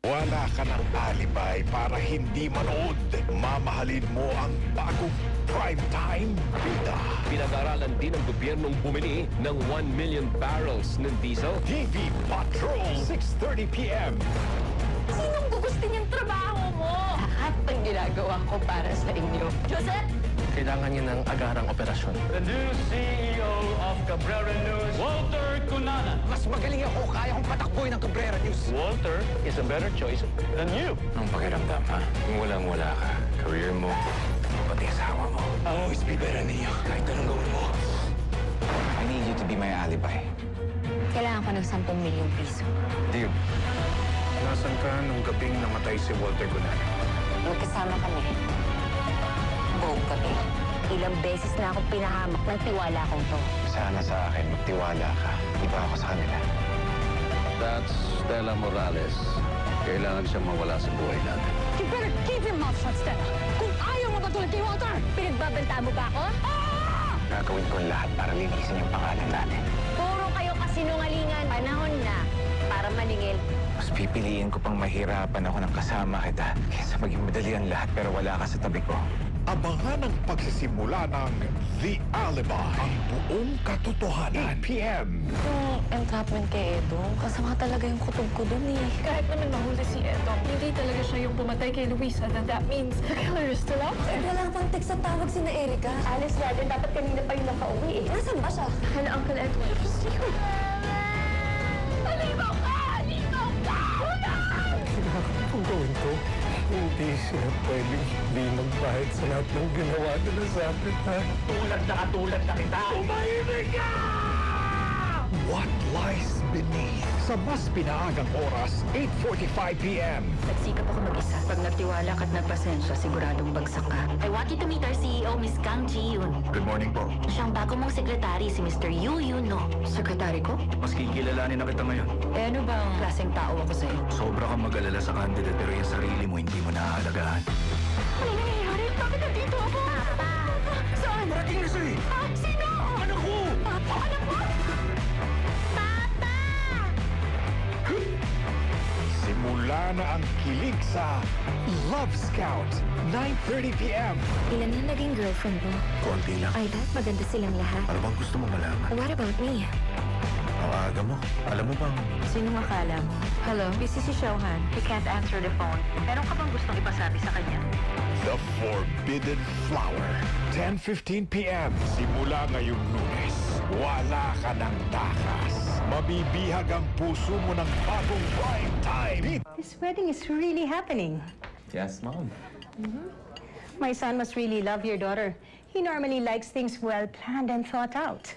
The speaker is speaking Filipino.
Wala ka ng alibay para hindi manood. Mamahalin mo ang bagong primetime bida. Pinag-aralan din ng gobyernong bumili ng 1 million barrels ng diesel. TV Patrol, 6:30 p.m. Sinong gugustin yung trabaho mo? Lahat ng ginagawa ko para sa inyo. Joseph! Kailangan niya ng agarang operasyon. The new CEO of Cabrera News, Walter Cunanan. Mas magaling ako, kaya kong patakboy ng Cabrera News. Walter is a better choice than you. Ang pakiramdam, ha? Kung walang-wala ka, career mo, pati asawa mo. I'll always be better than you, kahit anong gawin mo. I need you to be my alibi. Kailangan ko ng 10 milyong piso. Deal. Nasaan ka nung gabing namatay si Walter Cunanan? Magkasama kami. Buong kami. Ilang beses na ako pinahamak ng tiwala kong to. Sana sa akin, magtiwala ka. Iba ako sa kanila. That's Stella Morales. Kailangan siyang mawala sa buhay natin. You better keep your mouth shut, Stella! Kung ayaw mo matulad kay Walter! Pinagbabanta mo ba ako? Gagawin ko ang lahat para linisin yung pangalan natin. Puro kayo kasinungalingan. Panahon na para maningil. Mas pipiliin ko pang mahirapan ako ng kasama kita kaysa maging madali ang lahat pero wala ka sa tabi ko. Abangan ang pagsisimula ng The Alibi. Ang buong katotohanan. 8 p.m. Yung entrapment kay Edong, kasama talaga yung kutob ko dun eh. Kahit naman mahuli si Edong, hindi talaga siya yung pumatay kay Luisa, then that means the killer is still out there. Wala pang text sa tawag si na Erica. Alice Garden, dapat kanina pa yung nakauwi eh. Nasaan ba siya? Hello, Uncle Edward. It was you. Alimaw ka! Alimaw ka! Kung gawin ko, hindi sila pwedeng hindi magbayad sa lahat ng ginawa nila sa akin, ha? Tulad na kita. Tumahimik ka! What lies beneath? Sa mas pinaagang oras, 8:45 p.m. Nagsikap ako mag-isa. Pag nagtiwala ka't nagpasensya, siguradong bagsak ka. I want you to meet our CEO, Miss Kang Ji-yoon. Good morning po. Siyang bago mong sekretary, si Mr. Yu Yuno. Sekretary ko? Mas kikilalanin na kita ngayon. Eh ano bang klaseng tao ako sa'yo? Sobra kang mag-alala sa candidate pero yung sarili mo hindi mo naaalagahan. Ano nangyayari? Bakit nandito ako? Papa! Saan? Parating na siya eh! Ah, sino? Anak ko! Papa! Anak mo? Papa! Simula na ang kilig sa Love Scout. 9:30 p.m. Ilan na naging girlfriend mo? Konti lang. Ay, dahil maganda silang lahat. Ano bang gusto mo malaman? What about me? Ang aga mo. Alam mo bang Sinong akala mo? Hello? Busy si Shohan. He can't answer the phone. Meron ka bang gustong ipasabi sa kanya? The Forbidden Flower. 10:15 p.m. Simula ngayong Lunes. Wala ka ng takas. Mabibihag ang puso mo ng bagong prime time. This wedding is really happening. Yes, Mom. My son must really love your daughter. He normally likes things well planned and thought out.